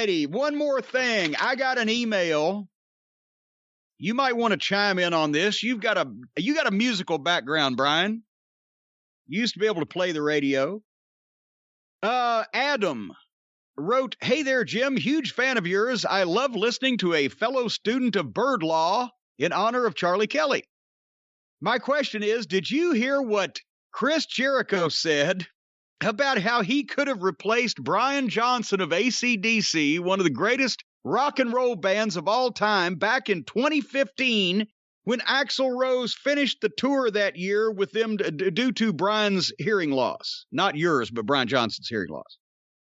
righty. One more thing. I got an email. You might want to chime in on this. You got a musical background, Brian. You used to be able to play the radio. Adam wrote, "Hey there, Jim. Huge fan of yours. I love listening to a fellow student of bird law in honor of Charlie Kelly. My question is, did you hear what Chris Jericho said about how he could have replaced Brian Johnson of AC/DC, one of the greatest rock and roll bands of all time, back in 2015 when Axl Rose finished the tour that year with them due to Brian's hearing loss? Not yours, but Brian Johnson's hearing loss.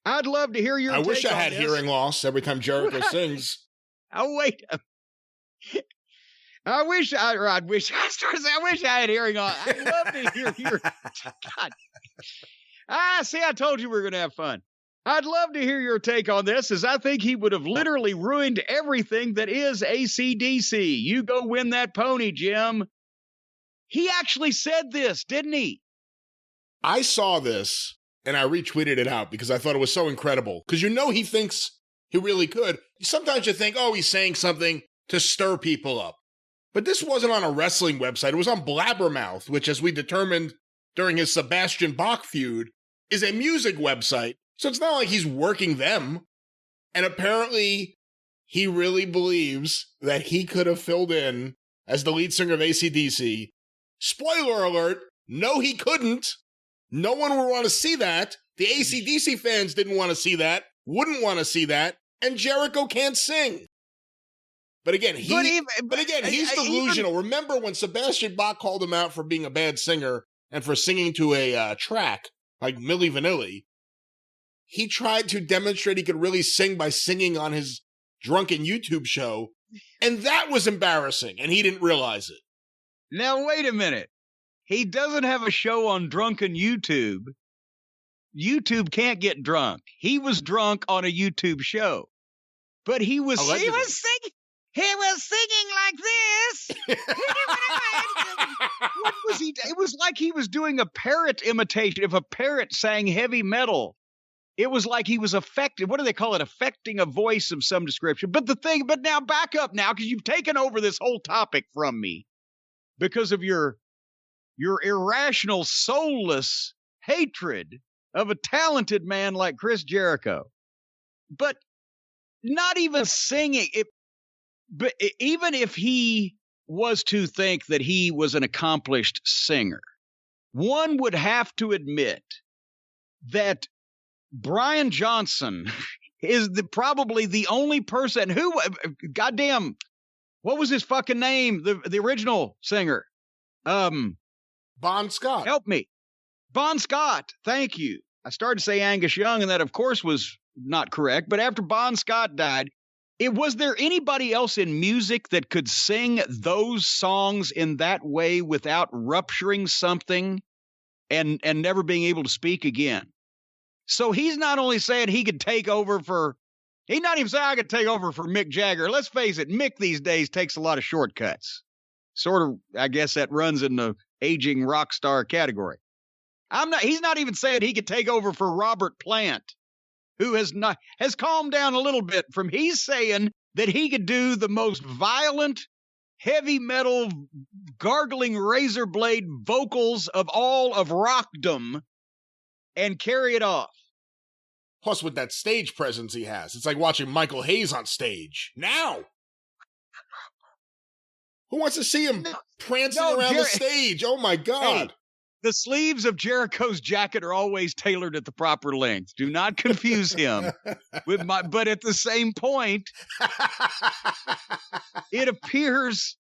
I'd love to hear your take on this." I wish I had hearing loss every time Jericho sings. Oh, wait. I wish I had hearing loss. I'd love to hear your... God. See, I told you we were going to have fun. I'd love to hear your take on this, as I think he would have literally ruined everything that is AC/DC. You go win that pony, Jim. He actually said this, didn't he? I saw this, and I retweeted it out because I thought it was so incredible. Because he thinks he really could. Sometimes you think, oh, he's saying something to stir people up. But this wasn't on a wrestling website. It was on Blabbermouth, which, as we determined during his Sebastian Bach feud, is a music website. So it's not like he's working them. And apparently, he really believes that he could have filled in as the lead singer of AC/DC. Spoiler alert, no, he couldn't. No one would want to see that. The AC/DC fans didn't want to see that, wouldn't want to see that, and Jericho can't sing. But again, he's delusional. Remember when Sebastian Bach called him out for being a bad singer and for singing to a track like Milli Vanilli? He tried to demonstrate he could really sing by singing on his drunken YouTube show, and that was embarrassing, and he didn't realize it. Now, wait a minute. He doesn't have a show on drunken YouTube. YouTube can't get drunk. He was drunk on a YouTube show. But he was singing like this. What was he? It was like he was doing a parrot imitation. If a parrot sang heavy metal, it was like he was affected. What do they call it? Affecting a voice of some description. But now back up now, because you've taken over this whole topic from me because of your irrational, soulless hatred of a talented man like Chris Jericho. But not even singing it. But even if he was to think that he was an accomplished singer, one would have to admit that Brian Johnson is probably the only person who, goddamn, what was his fucking name? The original singer. Bon Scott. Help me. Bon Scott. Thank you. I started to say Angus Young, and that, of course, was not correct. But after Bon Scott died, was there anybody else in music that could sing those songs in that way without rupturing something and never being able to speak again? So he's not only saying he could take over he's not even saying I could take over for Mick Jagger. Let's face it, Mick these days takes a lot of shortcuts. Sort of, I guess that runs in the aging rock star category. He's not even saying he could take over for Robert Plant, who has calmed down a little bit from he's saying that he could do the most violent, heavy metal, gargling razor blade vocals of all of rockdom and carry it off. Plus, with that stage presence he has, it's like watching Michael Hayes on stage. Now! Who wants to see him prancing around the stage? Oh, my God. Hey, the sleeves of Jericho's jacket are always tailored at the proper length. Do not confuse him with but at the same point, it appears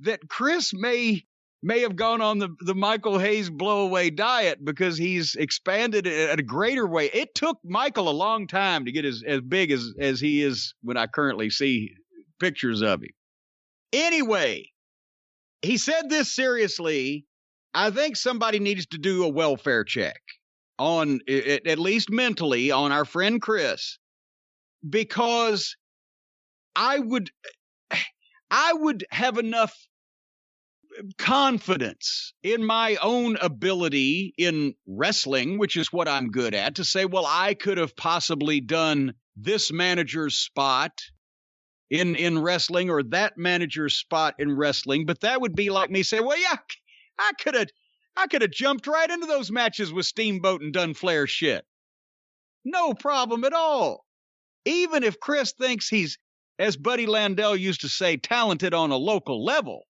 that Chris may have gone on the Michael Hayes blowaway diet because he's expanded it at a greater way. It took Michael a long time to get as big as he is when I currently see pictures of him. Anyway, he said this seriously. I think somebody needs to do a welfare check on, at least mentally, on our friend Chris, because I would have enough confidence in my own ability in wrestling, which is what I'm good at, to say, well, I could have possibly done this manager's spot in wrestling or that manager's spot in wrestling. But that would be like me saying, well, yeah, I could have jumped right into those matches with Steamboat and done Flair shit. No problem at all. Even if Chris thinks he's, as Buddy Landell used to say, talented on a local level,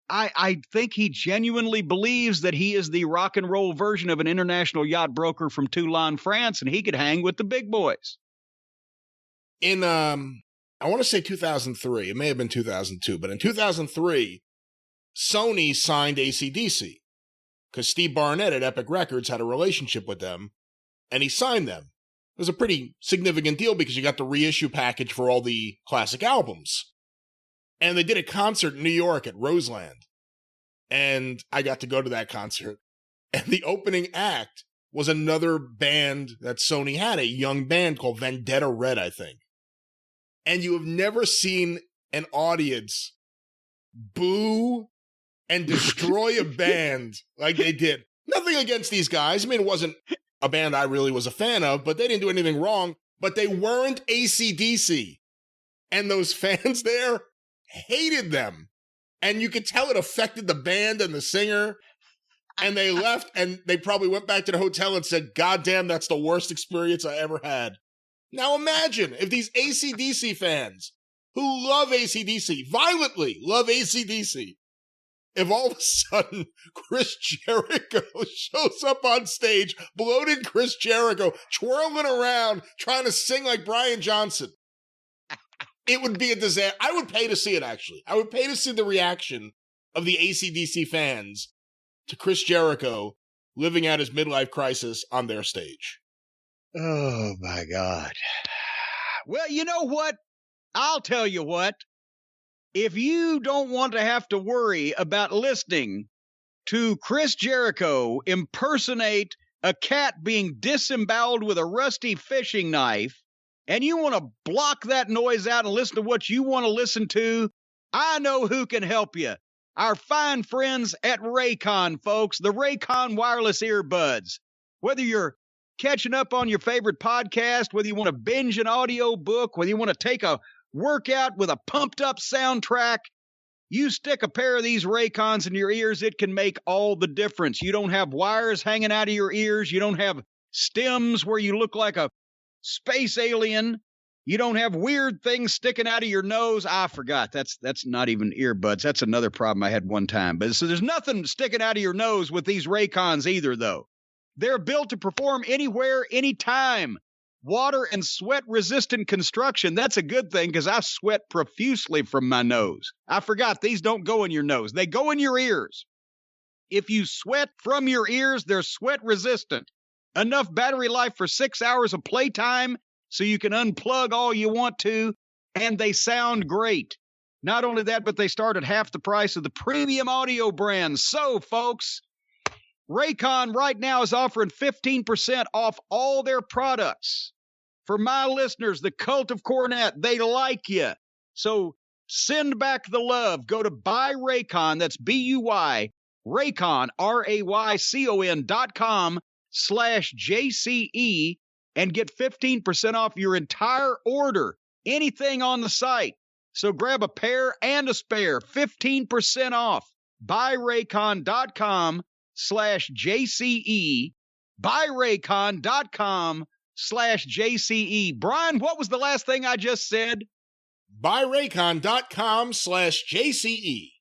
I think he genuinely believes that he is the rock and roll version of an international yacht broker from Toulon, France, and he could hang with the big boys. In, I want to say 2003, it may have been 2002, but in 2003, Sony signed AC/DC because Steve Barnett at Epic Records had a relationship with them, and he signed them. It was a pretty significant deal because you got the reissue package for all the classic albums. And they did a concert in New York at Roseland. And I got to go to that concert. And the opening act was another band that Sony had, a young band called Vendetta Red, I think. And you have never seen an audience boo and destroy a band like they did. Nothing against these guys. I mean, it wasn't a band I really was a fan of, but they didn't do anything wrong. But they weren't AC/DC. And those fans there hated them. And you could tell it affected the band and the singer. And they left, and they probably went back to the hotel and said, God damn, that's the worst experience I ever had. Now imagine if these AC/DC fans who love AC/DC, violently love AC/DC, if all of a sudden Chris Jericho shows up on stage, bloated Chris Jericho, twirling around, trying to sing like Brian Johnson. It would be a disaster. I would pay to see it, actually. I would pay to see the reaction of the AC/DC fans to Chris Jericho living out his midlife crisis on their stage. Oh, my God. Well, you know what? I'll tell you what. If you don't want to have to worry about listening to Chris Jericho impersonate a cat being disemboweled with a rusty fishing knife, and you want to block that noise out and listen to what you want to listen to, I know who can help you. Our fine friends at Raycon, folks, the Raycon wireless earbuds. Whether you're catching up on your favorite podcast, whether you want to binge an audio book, whether you want to take a workout with a pumped up soundtrack, you stick a pair of these Raycons in your ears, it can make all the difference. You don't have wires hanging out of your ears. You don't have stems where you look like a space alien. You don't have weird things sticking out of your nose. I forgot. That's not even earbuds. That's another problem I had one time. But so there's nothing sticking out of your nose with these Raycons either, though. They're built to perform anywhere, anytime. Water and sweat-resistant construction. That's a good thing because I sweat profusely from my nose. I forgot, these don't go in your nose. They go in your ears. If you sweat from your ears, they're sweat-resistant. Enough battery life for 6 hours of playtime so you can unplug all you want to, and they sound great. Not only that, but they start at half the price of the premium audio brands. So, folks, Raycon right now is offering 15% off all their products. For my listeners, the cult of Cornette, they like you. So send back the love. Go to Buy Raycon, that's B-U-Y, Raycon, RAYCON.com/JCE, and get 15% off your entire order, anything on the site. So grab a pair and a spare, 15% off. BuyRaycon.com/JCE, BuyRaycon.com/JCE. Brian, what was the last thing I just said? BuyRaycon.com/JCE.